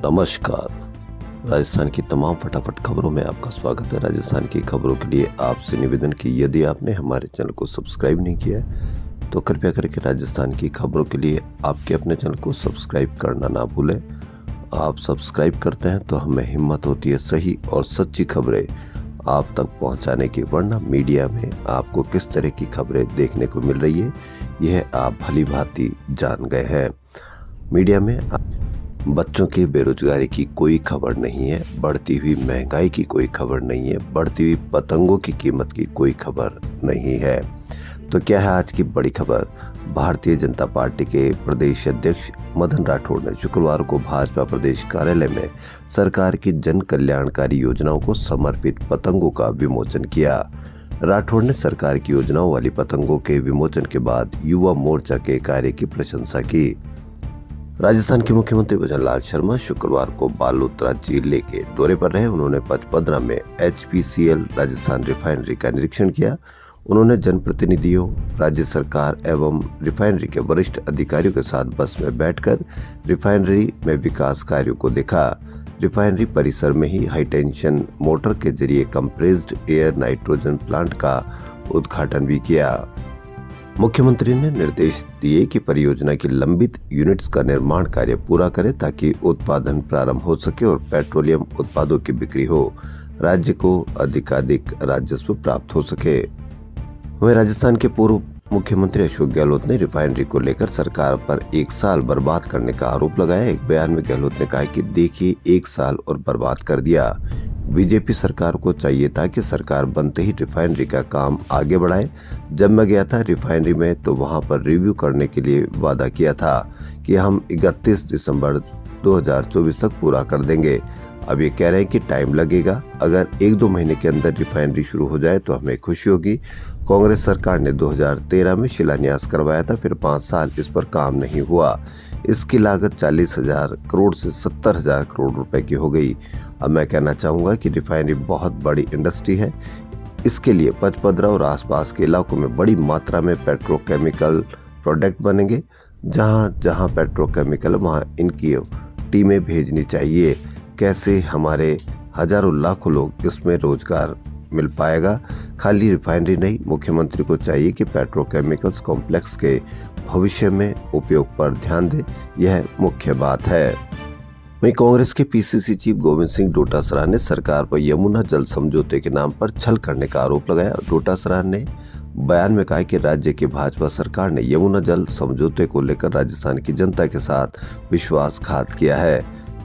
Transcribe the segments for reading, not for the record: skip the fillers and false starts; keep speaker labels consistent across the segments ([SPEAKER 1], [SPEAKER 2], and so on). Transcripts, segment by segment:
[SPEAKER 1] नमस्कार। राजस्थान की तमाम फटाफट खबरों में आपका स्वागत है। राजस्थान की खबरों के लिए आपसे निवेदन कि यदि आपने हमारे चैनल को सब्सक्राइब नहीं किया है तो कृपया करके राजस्थान की खबरों के लिए आपके अपने चैनल को सब्सक्राइब करना ना भूलें। आप सब्सक्राइब करते हैं तो हमें हिम्मत होती है सही और सच्ची खबरें आप तक पहुंचाने की, वरना मीडिया में आपको किस तरह की खबरें देखने को मिल रही है यह आप भली भांति जान गए हैं। मीडिया में बच्चों की बेरोजगारी की कोई खबर नहीं है, बढ़ती हुई महंगाई की कोई खबर नहीं है, बढ़ती हुई पतंगों की कीमत की कोई खबर नहीं है। तो क्या है आज की बड़ी खबर? भारतीय जनता पार्टी के प्रदेश अध्यक्ष मदन राठौड़ ने शुक्रवार को भाजपा प्रदेश कार्यालय में सरकार की जन कल्याणकारी योजनाओं को समर्पित पतंगों का विमोचन किया। राठौड़ ने सरकार की योजनाओं वाली पतंगों के विमोचन के बाद युवा मोर्चा के कार्य की प्रशंसा की। राजस्थान के मुख्यमंत्री भजन लाल शर्मा शुक्रवार को बालोतरा जिले के दौरे पर रहे। उन्होंने पचपदरा में HPCL राजस्थान रिफाइनरी का निरीक्षण किया। उन्होंने जनप्रतिनिधियों, राज्य सरकार एवं रिफाइनरी के वरिष्ठ अधिकारियों के साथ बस में बैठकर रिफाइनरी में विकास कार्यों को देखा। रिफाइनरी परिसर में ही हाई टेंशन मोटर के जरिए कंप्रेस्ड एयर नाइट्रोजन प्लांट का उद्घाटन भी किया। मुख्यमंत्री ने निर्देश दिए कि परियोजना की लंबित यूनिट्स का निर्माण कार्य पूरा करे ताकि उत्पादन प्रारंभ हो सके और पेट्रोलियम उत्पादों की बिक्री हो, राज्य को अधिकाधिक राजस्व प्राप्त हो सके। वहीं राजस्थान के पूर्व मुख्यमंत्री अशोक गहलोत ने रिफाइनरी को लेकर सरकार पर 1 साल बर्बाद करने का आरोप लगाया। एक बयान में गहलोत ने कहा कि देखिए 1 साल और बर्बाद कर दिया। बीजेपी सरकार को चाहिए था कि सरकार बनते ही रिफाइनरी का काम आगे बढ़ाए। जब मैं गया था रिफाइनरी में तो वहां पर रिव्यू करने के लिए वादा किया था कि हम 31 दिसंबर 2024 तक पूरा कर देंगे। अब ये कह रहे हैं कि टाइम लगेगा। अगर 1-2 महीने के अंदर रिफाइनरी शुरू हो जाए तो हमें खुशी होगी। कांग्रेस सरकार ने 2013 में शिलान्यास करवाया था, फिर 5 साल इस पर काम नहीं हुआ। इसकी लागत 40,000 करोड़ से 70,000 करोड़ रुपए की हो गई। अब मैं कहना चाहूँगा कि रिफाइनरी बहुत बड़ी इंडस्ट्री है। इसके लिए पचपदरा और आसपास के इलाकों में बड़ी मात्रा में पेट्रोकेमिकल प्रोडक्ट बनेंगे। जहाँ जहाँ पेट्रोकेमिकल वहाँ इनकी टीमें भेजनी चाहिए। कैसे हमारे हजारों लाखों लोग इसमें रोजगार मिल पाएगा। खाली रिफाइनरी नहीं, मुख्यमंत्री को चाहिए कि पेट्रोकेमिकल्स कॉम्प्लेक्स के भविष्य में उपयोग पर ध्यान दे। यह मुख्य बात है। वहीं कांग्रेस के PCC चीफ गोविंद सिंह डोटासरा ने सरकार पर यमुना जल समझौते के नाम पर छल करने का आरोप लगाया। डोटासरा ने बयान में कहा कि राज्य की भाजपा सरकार ने यमुना जल समझौते को लेकर राजस्थान की जनता के साथ विश्वासघात किया है।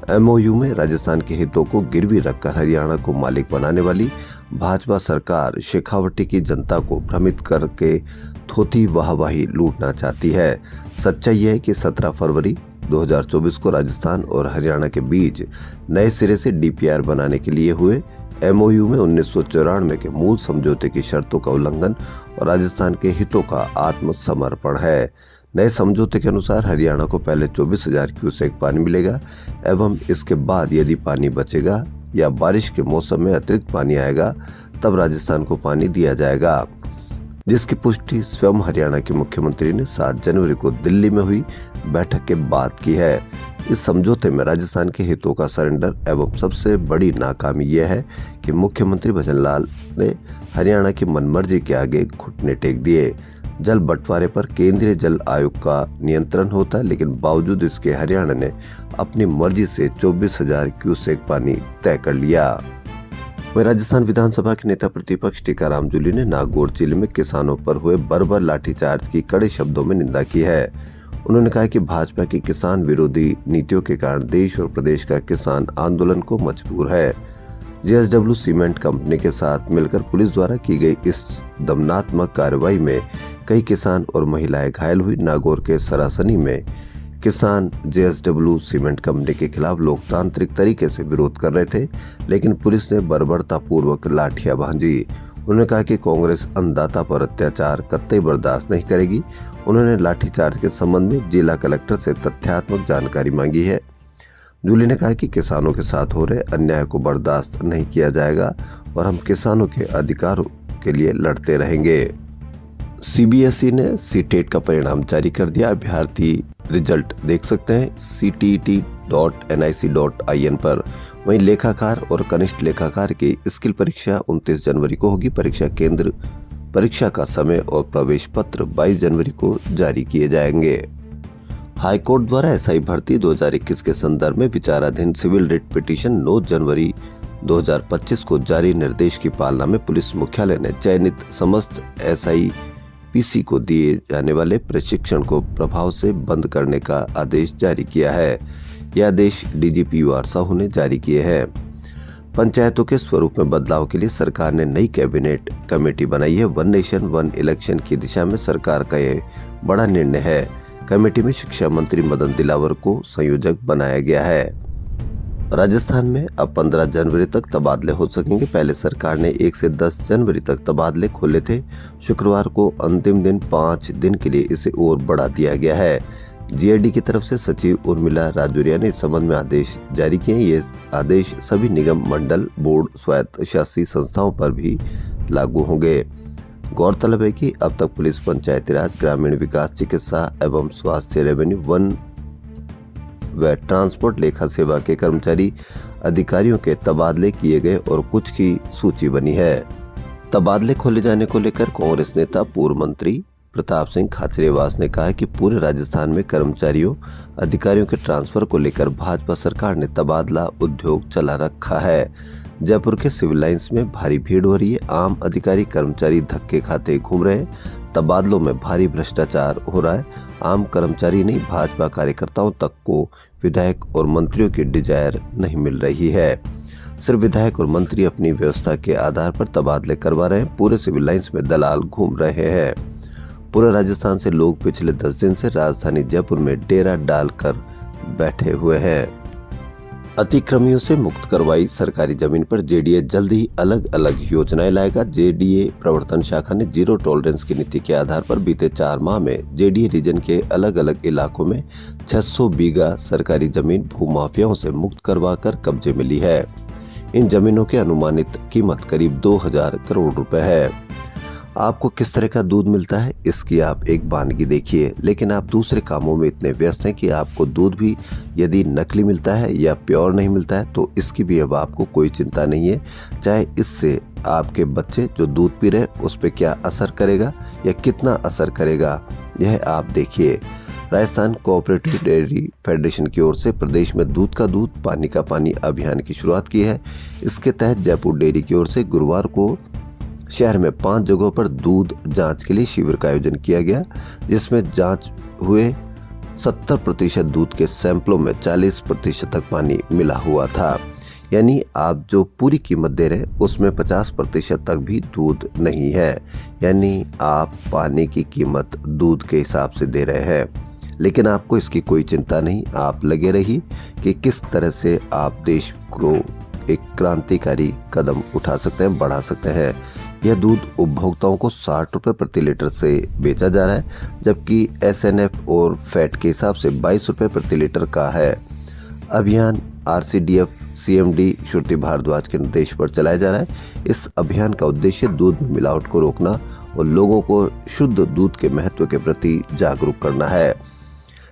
[SPEAKER 1] MOU में राजस्थान के हितों को गिरवी रखकर हरियाणा को मालिक बनाने वाली भाजपा सरकार शेखावटी की जनता को भ्रमित करके थोथी वाहवाही लूटना चाहती है। सच्चाई यह है कि 17 फरवरी 2024 को राजस्थान और हरियाणा के बीच नए सिरे से DPR बनाने के लिए हुए MOU में 1994 के मूल समझौते की शर्तों का उल्लंघन और राजस्थान के हितों का आत्मसमर्पण है। नए समझौते के अनुसार हरियाणा को पहले 24,000 क्यूसेक पानी मिलेगा एवं इसके बाद यदि पानी बचेगा या बारिश के मौसम में अतिरिक्त पानी आएगा तब राजस्थान को पानी दिया जाएगा, जिसकी पुष्टि स्वयं हरियाणा के मुख्यमंत्री ने 7 जनवरी को दिल्ली में हुई बैठक के बाद की है। इस समझौते में राजस्थान के हितों का सरेंडर एवं सबसे बड़ी नाकामी यह है कि मुख्यमंत्री भजन लाल ने हरियाणा की मनमर्जी के आगे घुटने टेक दिए। जल बंटवारे पर केंद्रीय जल आयोग का नियंत्रण होता है, लेकिन बावजूद इसके हरियाणा ने अपनी मर्जी से 24,000 क्यूसेक पानी तय कर लिया। वहीं राजस्थान विधानसभा के नेता प्रतिपक्ष टीकाराम जूली ने नागौर जिले में किसानों पर हुए बर्बर लाठीचार्ज की कड़े शब्दों में निंदा की है। उन्होंने कहा कि भाजपा की किसान विरोधी नीतियों के कारण देश और प्रदेश का किसान आंदोलन को मजबूर है। JSW सीमेंट कंपनी के साथ मिलकर पुलिस द्वारा की गई इस दमनात्मक कार्रवाई में कई किसान और महिलाएं घायल हुई। नागौर के सरासनी में किसान JSW सीमेंट कंपनी के खिलाफ लोकतांत्रिक तरीके से विरोध कर रहे थे, लेकिन पुलिस ने बर्बरतापूर्वक लाठियां भांजी। उन्होंने कहा कि कांग्रेस अन्नदाता पर अत्याचार कतई बर्दाश्त नहीं करेगी। उन्होंने लाठीचार्ज के संबंध में जिला कलेक्टर से तथ्यात्मक जानकारी मांगी है। जूली ने कहा कि किसानों के साथ हो रहे अन्याय को बर्दाश्त नहीं किया जाएगा और हम किसानों के अधिकारों के लिए लड़ते रहेंगे। CBSE ने CTET का परिणाम जारी कर दिया। अभ्यर्थी रिजल्ट देख सकते हैं। CTET www.nic.in पर। वहीं लेखाकार और कनिष्ठ लेखाकार की स्किल परीक्षा 29 जनवरी को होगी। परीक्षा केंद्र, परीक्षा का समय और प्रवेश पत्र 22 जनवरी को जारी किए जाएंगे। हाईकोर्ट द्वारा एसआई भर्ती 2021 के संदर्भ में विचाराधीन सिविल रिट पिटीशन 9 जनवरी 2025 को जारी निर्देश की पालना में पुलिस मुख्यालय ने चयनित समस्त एसआई पीसी को दिए जाने वाले प्रशिक्षण को प्रभाव से बंद करने का आदेश जारी किया है। यह आदेश डीजीपी यूआर साहू ने जारी किए हैं। पंचायतों के स्वरूप में बदलाव के लिए सरकार ने नई कैबिनेट कमेटी बनाई है। वन नेशन वन इलेक्शन की दिशा में सरकार का यह बड़ा निर्णय है। कमेटी में शिक्षा मंत्री मदन दिलावर को संयोजक बनाया गया है। राजस्थान में अब 15 जनवरी तक तबादले हो सकेंगे। पहले सरकार ने 1 से 10 जनवरी तक तबादले खोले थे। शुक्रवार को अंतिम दिन 5 दिन के लिए इसे और बढ़ा दिया गया है। जीआईडी की तरफ से सचिव उर्मिला राजौरिया ने इस संबंध में आदेश जारी किए। ये आदेश सभी निगम, मंडल, बोर्ड, स्वायत्त शासी संस्थाओं पर भी लागू होंगे। गौरतलब है कि अब तक पुलिस, पंचायती राज, ग्रामीण विकास, चिकित्सा एवं स्वास्थ्य, रेवेन्यू, वन व ट्रांसपोर्ट, लेखा सेवा के कर्मचारी अधिकारियों के तबादले किए गए और कुछ की सूची बनी है। तबादले खोले जाने को लेकर कांग्रेस नेता पूर्व मंत्री प्रताप सिंह खाचरियावास ने कहा कि पूरे राजस्थान में कर्मचारियों, अधिकारियों के ट्रांसफर को लेकर भाजपा सरकार ने तबादला उद्योग चला रखा है। जयपुर के सिविल लाइंस में भारी भीड़ हो रही है। आम अधिकारी कर्मचारी धक्के खाते घूम रहे हैं। तबादलों में भारी भ्रष्टाचार हो रहा है। आम कर्मचारी नहीं, भाजपा कार्यकर्ताओं तक को विधायक और मंत्रियों की डिजायर नहीं मिल रही है। सिर्फ विधायक और मंत्री अपनी व्यवस्था के आधार पर तबादले करवा रहे हैं। पूरे सिविल लाइंस में दलाल घूम रहे हैं। पूरे राजस्थान से लोग पिछले 10 दिन से राजधानी जयपुर में डेरा डालकर बैठे हुए हैं। अतिक्रमियों से मुक्त करवाई सरकारी जमीन पर जेडीए जल्द ही अलग अलग योजनाएं लाएगा। जेडीए प्रवर्तन शाखा ने जीरो टॉलरेंस की नीति के आधार पर बीते 4 माह में जेडीए रीजन के अलग अलग इलाकों में 600 बीघा सरकारी जमीन भूमाफियाओं से मुक्त करवाकर कब्जे में ली है। इन जमीनों की अनुमानित कीमत करीब 2000 करोड़ रुपए है। आपको किस तरह का दूध मिलता है इसकी आप एक वानगी देखिए, लेकिन आप दूसरे कामों में इतने व्यस्त हैं कि आपको दूध भी यदि नकली मिलता है या प्योर नहीं मिलता है तो इसकी भी अब आपको कोई चिंता नहीं है। चाहे इससे आपके बच्चे जो दूध पी रहे हैं उस पर क्या असर करेगा या कितना असर करेगा, यह आप देखिए। राजस्थान कोऑपरेटिव डेयरी फेडरेशन की ओर से प्रदेश में दूध का दूध, पानी का पानी अभियान की शुरुआत की है। इसके तहत जयपुर डेयरी की ओर से गुरुवार को शहर में 5 जगहों पर दूध जांच के लिए शिविर का आयोजन किया गया, जिसमें जांच हुए 70% दूध के सैंपलों में 40% तक पानी मिला हुआ था। यानी आप जो पूरी कीमत दे रहे हैं उसमें 50% तक भी दूध नहीं है। यानी आप पानी की कीमत दूध के हिसाब से दे रहे हैं। लेकिन आपको इसकी कोई चिंता नहीं। आप लगे रहिए कि किस तरह से आप देश को एक क्रांतिकारी कदम उठा सकते हैं, बढ़ा सकते हैं। यह दूध उपभोक्ताओं को 60 रुपए प्रति लीटर से बेचा जा रहा है, जबकि एसएनएफ और फैट के हिसाब से 22 रुपए प्रति लीटर का है। अभियान आरसीडीएफ सीएमडी श्रुति भारद्वाज के निर्देश पर चलाया जा रहा है। इस अभियान का उद्देश्य दूध में मिलावट को रोकना और लोगों को शुद्ध दूध के महत्व के प्रति जागरूक करना है।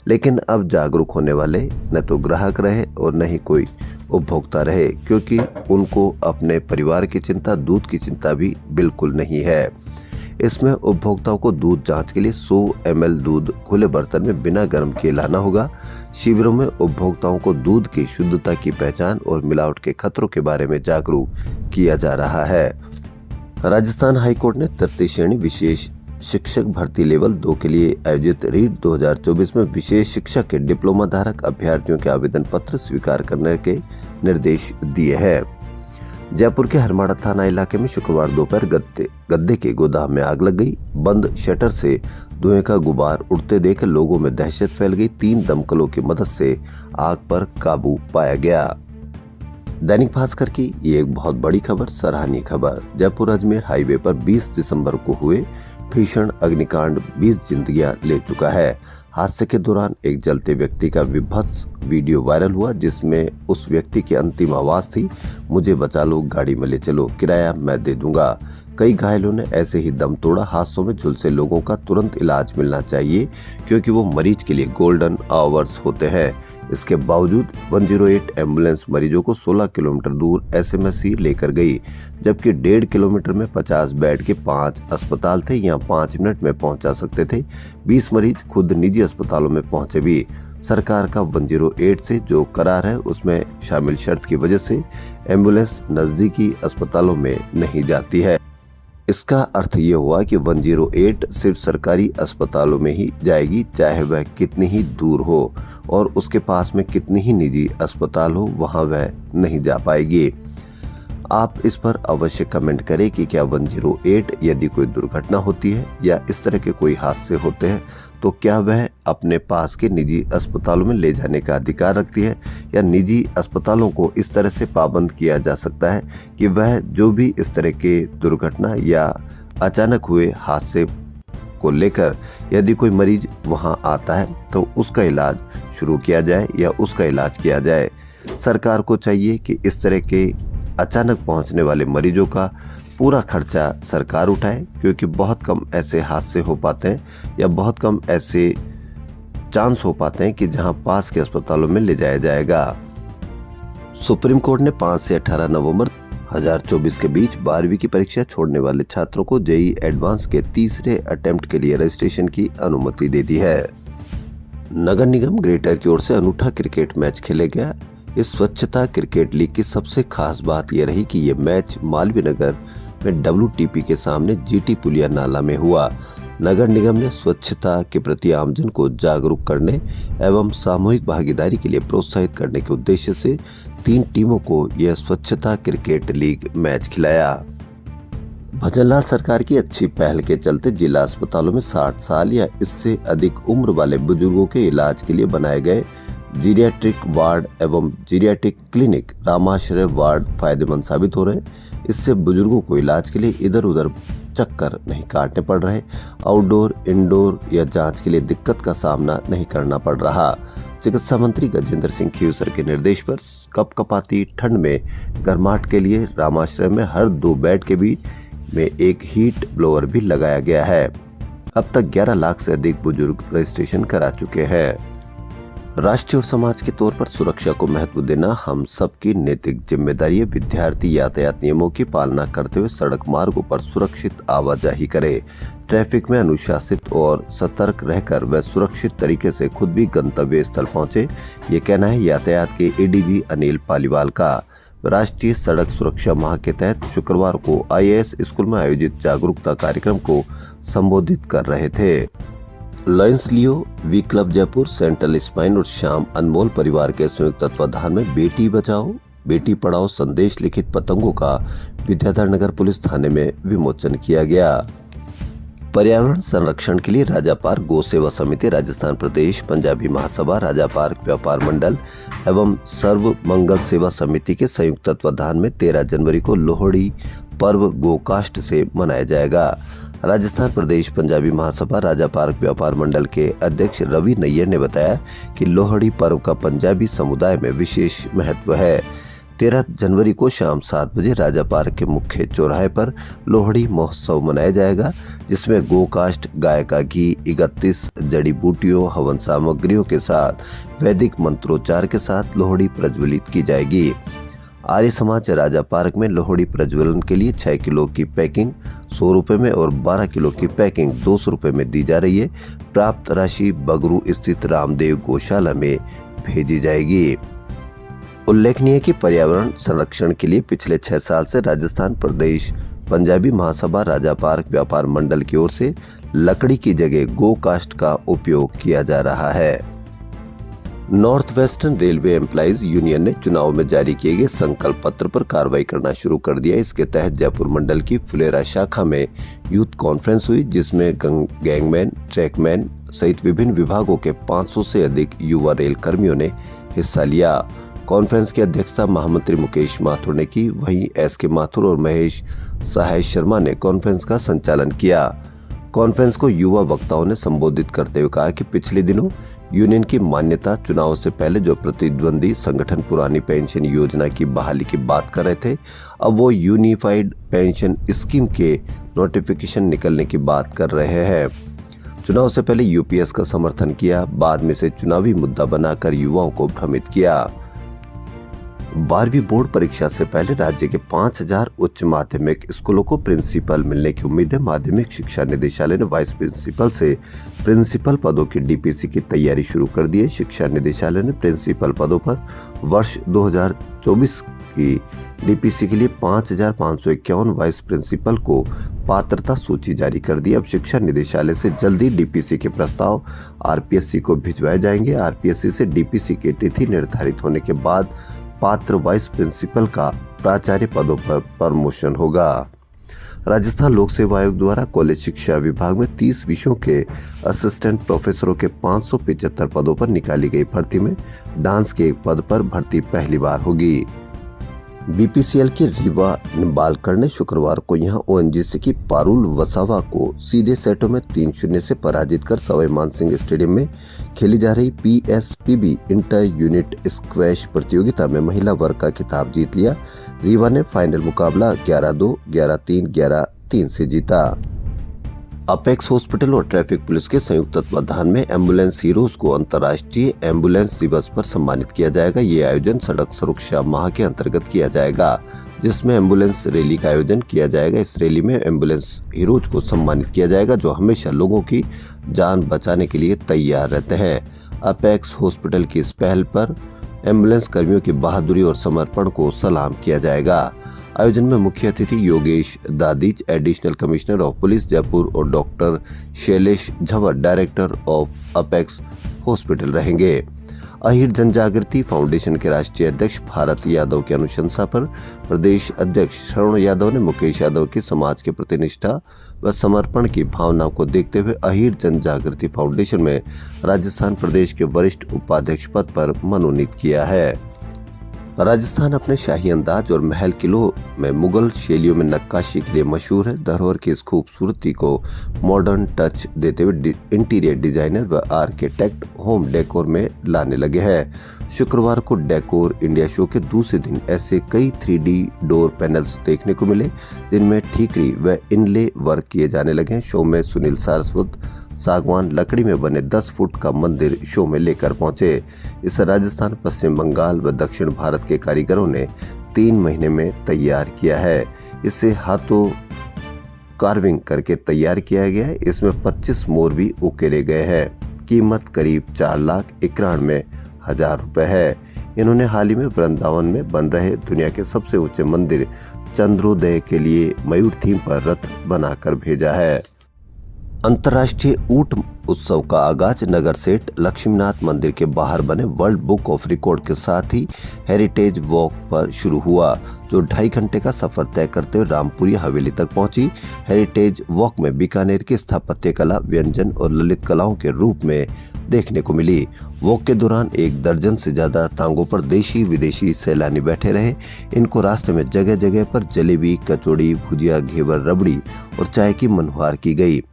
[SPEAKER 1] लेकिन अब जागरूक होने वाले न तो ग्राहक रहे और न ही कोई उपभोक्ता रहे, क्योंकि उनको अपने परिवार की चिंता, दूध की चिंता भी बिल्कुल नहीं है। इसमें उपभोक्ताओं को दूध जांच के लिए 100 ml दूध खुले बर्तन में बिना गर्म किए लाना होगा। शिविरों में उपभोक्ताओं को दूध की शुद्धता की पहचान और मिलावट के खतरों के बारे में जागरूक किया जा रहा है। राजस्थान हाईकोर्ट ने तृतीय श्रेणी विशेष शिक्षक भर्ती लेवल 2 के लिए आयोजित रीट 2024 में विशेष शिक्षक के डिप्लोमा धारक अभ्यर्थियों के आवेदन पत्र स्वीकार करने के निर्देश दिए हैं। जयपुर के हरमाड़ा थाना इलाके में शुक्रवार दोपहर गद्दे के गोदाम में आग लग गई। बंद शटर से धुएं का गुबार उड़ते देख लोगों में दहशत फैल गई। 3 दमकलों की मदद से आग पर काबू पाया गया। दैनिक भास्कर की ये एक बहुत बड़ी खबर, सराहनीय खबर। जयपुर अजमेर हाईवे पर 20 दिसंबर को हुए भीषण अग्निकांड 20 जिंदगियां ले चुका है। हादसे के दौरान एक जलते व्यक्ति का विभत्स वीडियो वायरल हुआ, जिसमें उस व्यक्ति की अंतिम आवाज थी, मुझे बचा लो, गाड़ी में ले चलो, किराया मैं दे दूंगा। कई घायलों ने ऐसे ही दम तोड़ा। हादसों में झुलसे लोगों का तुरंत इलाज मिलना चाहिए क्योंकि वो मरीज के लिए गोल्डन आवर्स होते हैं। इसके बावजूद 108 एम्बुलेंस मरीजों को 16 किलोमीटर दूर एसएमसी लेकर गई, जबकि 1.5 किलोमीटर में 50 बेड के 5 अस्पताल थे। यहाँ 5 मिनट में पहुंचा सकते थे। 20 मरीज खुद निजी अस्पतालों में पहुंचे भी। सरकार का 108 से जो करार है उसमें शामिल शर्त की वजह से एम्बुलेंस नजदीकी अस्पतालों में नहीं जाती है। इसका अर्थ ये हुआ कि 108 सिर्फ सरकारी अस्पतालों में ही जाएगी, चाहे वह कितनी ही दूर हो और उसके पास में कितनी ही निजी अस्पताल हो, वहां वह नहीं जा पाएगी। आप इस पर अवश्य कमेंट करें कि क्या 108 यदि कोई दुर्घटना होती है या इस तरह के कोई हादसे होते हैं तो क्या वह अपने पास के निजी अस्पतालों में ले जाने का अधिकार रखती है, या निजी अस्पतालों को इस तरह से पाबंद किया जा सकता है कि वह जो भी इस तरह के दुर्घटना या अचानक हुए हादसे को लेकर यदि कोई मरीज वहां आता है तो उसका इलाज शुरू किया जाए या उसका इलाज किया जाए। सरकार को चाहिए कि इस तरह के अचानक पहुंचने वाले मरीजों का पूरा खर्चा सरकार उठाए, क्योंकि बहुत कम ऐसे हादसे हो पाते हैं या बहुत कम ऐसे चांस हो पाते हैं कि जहां पास के अस्पतालों में ले जाया जाएगा। सुप्रीम कोर्ट ने 5 से 18 नवंबर 2024 के बीच 12वीं की परीक्षा छोड़ने वाले छात्रों को जेईई एडवांस के तीसरे अटेम्प्ट के लिए रजिस्ट्रेशन की अनुमति दे दी है। नगर निगम ग्रेटर की ओर से अनूठा क्रिकेट मैच खेला गया। इस स्वच्छता क्रिकेट लीग की सबसे खास बात यह रही कि ये मैच मालवीय नगर में WTP के सामने GT पुलिया नाला में हुआ। नगर निगम ने स्वच्छता के प्रति आमजन को जागरूक करने एवं सामूहिक भागीदारी के लिए प्रोत्साहित करने के उद्देश्य से 3 टीमों को यह स्वच्छता क्रिकेट लीग मैच खिलाया। भजनलाल सरकार की अच्छी पहल के चलते जिला अस्पतालों में 60 साल या इससे अधिक उम्र वाले बुजुर्गों के इलाज के लिए बनाए गए जीरियाट्रिक वार्ड एवं जीरियाट्रिक क्लिनिक रामाश्रय वार्ड फायदेमंद साबित हो रहे हैं। इससे बुजुर्गों को इलाज के लिए इधर उधर चक्कर नहीं काटने पड़ रहे, आउटडोर इंडोर या जांच के लिए दिक्कत का सामना नहीं करना पड़ रहा। चिकित्सा मंत्री गजेंद्र सिंह खीवसर के निर्देश पर कपकपाती ठंड में गर्माहट के लिए रामाश्रय में हर 2 बेड के बीच में एक हीट ब्लोअर भी लगाया गया है। अब तक 11 लाख से अधिक बुजुर्ग रजिस्ट्रेशन करा चुके हैं। राष्ट्रीय और समाज के तौर पर सुरक्षा को महत्व देना हम सबकी नैतिक जिम्मेदारी है। विद्यार्थी यातायात नियमों की पालना करते हुए सड़क मार्गों पर सुरक्षित आवाजाही करे। ट्रैफिक में अनुशासित और सतर्क रहकर वह सुरक्षित तरीके से खुद भी गंतव्य स्थल पहुंचे, ये कहना है यातायात के ADG अनिल पालीवाल का। राष्ट्रीय सड़क सुरक्षा माह के तहत शुक्रवार को IAS स्कूल में आयोजित जागरूकता कार्यक्रम को संबोधित कर रहे थे। Lions Leo, we club Jaipur, Central Spine और श्याम अनमोल परिवार के संयुक्त तत्वाधान में बेटी बचाओ बेटी पढ़ाओ संदेश लिखित पतंगों का विद्याधर नगर पुलिस थाने में विमोचन किया गया। पर्यावरण संरक्षण के लिए राजा पार्क गौ सेवा समिति, राजस्थान प्रदेश पंजाबी महासभा, राजा पार्क व्यापार मंडल एवं सर्व मंगल सेवा समिति के संयुक्त तत्वाधान में 13 जनवरी को लोहड़ी पर्व गोकाष्ट से मनाया जाएगा। राजस्थान प्रदेश पंजाबी महासभा राजा पार्क व्यापार मंडल के अध्यक्ष रवि नैयर ने बताया कि लोहड़ी पर्व का पंजाबी समुदाय में विशेष महत्व है। 13 जनवरी को शाम 7 बजे राजा पार्क के मुख्य चौराहे पर लोहड़ी महोत्सव मनाया जाएगा, जिसमें गोकाष्ट, गाय का घी, 31 जड़ी बूटियों, हवन सामग्रियों के साथ वैदिक मंत्रोच्चार के साथ लोहड़ी प्रज्वलित की जाएगी। आर्य समाज राजा पार्क में लोहड़ी प्रज्वलन के लिए 6 किलो की पैकिंग 100 रुपए में और 12 किलो की पैकिंग 200 रुपए में दी जा रही है। प्राप्त राशि बगरू स्थित रामदेव गौशाला में भेजी जाएगी। उल्लेखनीय कि पर्यावरण संरक्षण के लिए पिछले 6 साल से राजस्थान प्रदेश पंजाबी महासभा राजा पार्क व्यापार मंडल की ओर से लकड़ी की जगह गो कास्ट का उपयोग किया जा रहा है। North western railway employees union ने चुनाव में जारी किए गए संकल्प पत्र पर कार्रवाई करना शुरू कर दिया। इसके तहत जयपुर मंडल की फुलेरा शाखा में यूथ कॉन्फ्रेंस हुई, जिसमें गैंगमैन, ट्रैकमैन सहित विभिन्न विभागों के 500 से अधिक युवा रेल कर्मियों ने हिस्सा लिया। कॉन्फ्रेंस की अध्यक्षता महामंत्री मुकेश माथुर ने की। वहीं SK माथुर और महेश सहाय शर्मा ने कॉन्फ्रेंस का संचालन किया। कॉन्फ्रेंस को युवा वक्ताओं ने संबोधित करते हुए कहा कि पिछले दिनों यूनियन की मान्यता चुनाव से पहले जो प्रतिद्वंदी संगठन पुरानी पेंशन योजना की बहाली की बात कर रहे थे, अब वो यूनिफाइड पेंशन स्कीम के नोटिफिकेशन निकलने की बात कर रहे हैं। चुनाव से पहले यूपीएस का समर्थन किया, बाद में से चुनावी मुद्दा बनाकर युवाओं को भ्रमित किया। 12वीं बोर्ड परीक्षा से पहले राज्य के 5000 उच्च माध्यमिक स्कूलों को प्रिंसिपल मिलने की उम्मीद है। माध्यमिक शिक्षा निदेशालय ने वाइस प्रिंसिपल से प्रिंसिपल पदों की डीपीसी की तैयारी शुरू कर दी है। शिक्षा निदेशालय ने प्रिंसिपल पदों पर वर्ष 2024 की डीपीसी के लिए 5551 वाइस प्रिंसिपल को पात्रता सूची जारी कर दी। अब शिक्षा निदेशालय से जल्दी डीपीसी के प्रस्ताव आरपीएससी को भिजवाए जाएंगे। आरपीएससी से डीपीसी की तिथि निर्धारित होने के बाद पात्र वाइस प्रिंसिपल का प्राचार्य पदों पर प्रमोशन होगा। राजस्थान लोक सेवा आयोग द्वारा कॉलेज शिक्षा विभाग में 30 विषयों के असिस्टेंट प्रोफेसरों के 575 पदों पर निकाली गई भर्ती में डांस के एक पद पर भर्ती पहली बार होगी। बीपीसीएल की रीवा निम्बालकर ने शुक्रवार को यहां ओएनजीसी की पारुल वसावा को सीधे सेटों में 3-0 से पराजित कर सवाई मानसिंह स्टेडियम में खेली जा रही पीएसपीबी इंटर यूनिट स्क्वैश प्रतियोगिता में महिला वर्ग का खिताब जीत लिया। रीवा ने फाइनल मुकाबला 11-2, 11-3, 11-3 से जीता। अपेक्स हॉस्पिटल और ट्रैफिक पुलिस के संयुक्त तत्वाधान में एम्बुलेंस हीरोज को अंतर्राष्ट्रीय एम्बुलेंस दिवस पर सम्मानित किया जाएगा। ये आयोजन सड़क सुरक्षा माह के अंतर्गत किया जाएगा, जिसमें एम्बुलेंस रैली का आयोजन किया जाएगा। इस रैली में एम्बुलेंस हीरोज को सम्मानित किया जाएगा जो हमेशा लोगों की जान बचाने के लिए तैयार रहते हैं। अपेक्स हॉस्पिटल की इस पहल पर एम्बुलेंस कर्मियों की बहादुरी और समर्पण को सलाम किया जाएगा। आयोजन में मुख्य अतिथि Yogesh Dadhich, additional commissioner of police Jaipur और doctor Shailesh Jhawar, director of apex hospital रहेंगे। अहिर जनजागृति फाउंडेशन के राष्ट्रीय अध्यक्ष भारत यादव की अनुशंसा पर प्रदेश अध्यक्ष श्रवण यादव ने मुकेश यादव की समाज के प्रति निष्ठा व समर्पण की भावना को देखते हुए अहिर जनजागृति फाउंडेशन में राजस्थान प्रदेश के वरिष्ठ उपाध्यक्ष पद पर मनोनीत किया है। राजस्थान अपने शाही अंदाज और महल किलों में मुगल शैलियों में नक्काशी के लिए मशहूर है। धरोहर की इस खूबसूरती को मॉडर्न टच देते हुए इंटीरियर डिजाइनर व आर्किटेक्ट होम डेकोर में लाने लगे हैं। शुक्रवार को डेकोर इंडिया शो के दूसरे दिन ऐसे कई 3D डोर पैनल्स देखने को मिले जिनमें ठीकरी व इनले वर्क किए जाने लगे। शो में सुनील सारस्वत सागवान लकड़ी में बने 10 फुट का मंदिर शो में लेकर पहुंचे। इसे राजस्थान, पश्चिम बंगाल व दक्षिण भारत के कारीगरों ने 3 महीने में तैयार किया है। इसे हाथों कार्विंग करके तैयार किया गया है। इसमें 25 मोर भी उकेरे गए हैं। कीमत करीब 4,91,000 रुपए है। इन्होंने हाल ही में वृंदावन में बन रहे दुनिया के सबसे ऊंचे मंदिर चंद्रोदय के लिए मयूर थीम पर रथ बनाकर भेजा है। अंतर्राष्ट्रीय ऊंट उत्सव का आगाज नगर सेठ लक्ष्मीनाथ मंदिर के बाहर बने वर्ल्ड बुक ऑफ रिकॉर्ड के साथ ही हेरिटेज वॉक पर शुरू हुआ, जो 2.5 घंटे का सफर तय करते हुए रामपुरी हवेली तक पहुंची। हेरिटेज वॉक में बीकानेर की स्थापत्य कला, व्यंजन और ललित कलाओं के रूप में देखने को मिली। वॉक के दौरान 1 दर्जन से ज्यादा तांगों पर देशी विदेशी सैलानी बैठे रहे। इनको रास्ते में जगह जगह पर जलेबी, कचौड़ी, भुजिया, घेवर, रबड़ी और चाय की मनुहार की गई।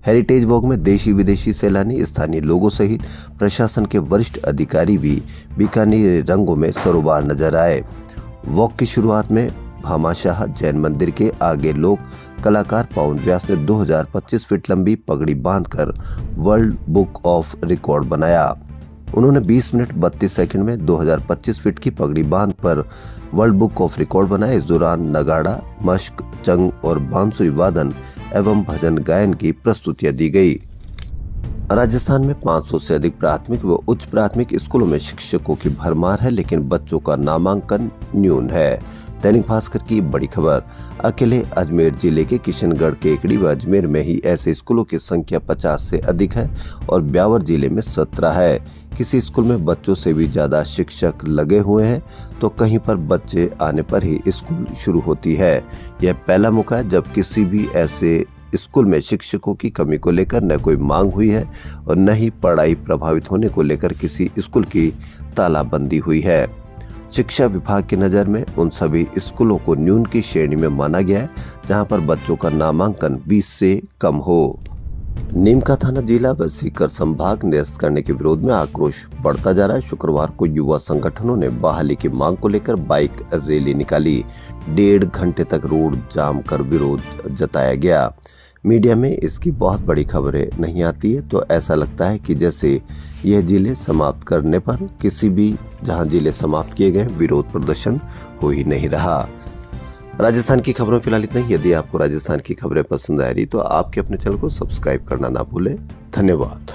[SPEAKER 1] हेरिटेज वॉक में देशी विदेशी सैलानी, स्थानीय लोगों सहित प्रशासन के वरिष्ठ अधिकारी भी बीकानेरी रंगों में सरोबार नजर आए। वॉक की शुरुआत में भामाशाह जैन मंदिर के आगे लोक कलाकार पाउंड व्यास ने 2025 फीट लंबी पगड़ी बांधकर वर्ल्ड बुक ऑफ रिकॉर्ड बनाया। उन्होंने 20 मिनट 32 सेकंड में 2025 फीट की पगड़ी बांध पर वर्ल्ड बुक ऑफ रिकॉर्ड बनाया। इस दौरान नगाड़ा, मश्क, चंग और बांसुरी वादन एवं भजन गायन की प्रस्तुतियां दी गई। राजस्थान में 500 से अधिक प्राथमिक व उच्च प्राथमिक स्कूलों में शिक्षकों की भरमार है, लेकिन बच्चों का नामांकन न्यून है। दैनिक भास्कर की बड़ी खबर। अकेले अजमेर जिले के किशनगढ़, केकड़ी व अजमेर में ही ऐसे स्कूलों की संख्या 50 से अधिक है और ब्यावर जिले में 17 है। किसी स्कूल में बच्चों से भी ज्यादा शिक्षक लगे हुए हैं तो कहीं पर बच्चे आने पर ही स्कूल शुरू होती है। यह पहला मौका है जब किसी भी ऐसे स्कूल में शिक्षकों की कमी को लेकर न कोई मांग हुई है और न ही पढ़ाई प्रभावित होने को लेकर किसी स्कूल की तालाबंदी हुई है। शिक्षा विभाग की नज़र में उन सभी स्कूलों को न्यून की श्रेणी में माना गया है जहां पर बच्चों का नामांकन 20 से कम हो।
[SPEAKER 2] 20 से कम हो।
[SPEAKER 1] नीम का थाना जिला व सीकर संभाग निरस्त करने के विरोध में आक्रोश बढ़ता जा रहा है। शुक्रवार को युवा संगठनों ने बहाली की मांग को लेकर बाइक रैली निकाली। 1.5 घंटे तक रोड जाम कर विरोध जताया गया। मीडिया में इसकी बहुत बड़ी खबरें नहीं आती है तो ऐसा लगता है कि जैसे यह जिले समाप्त करने पर किसी भी जहां जिले समाप्त किए गए विरोध प्रदर्शन हो ही नहीं रहा। राजस्थान की खबरों में फिलहाल इतना ही। यदि आपको राजस्थान की खबरें पसंद आ रही तो आपके अपने चैनल को सब्सक्राइब करना ना भूलें। धन्यवाद।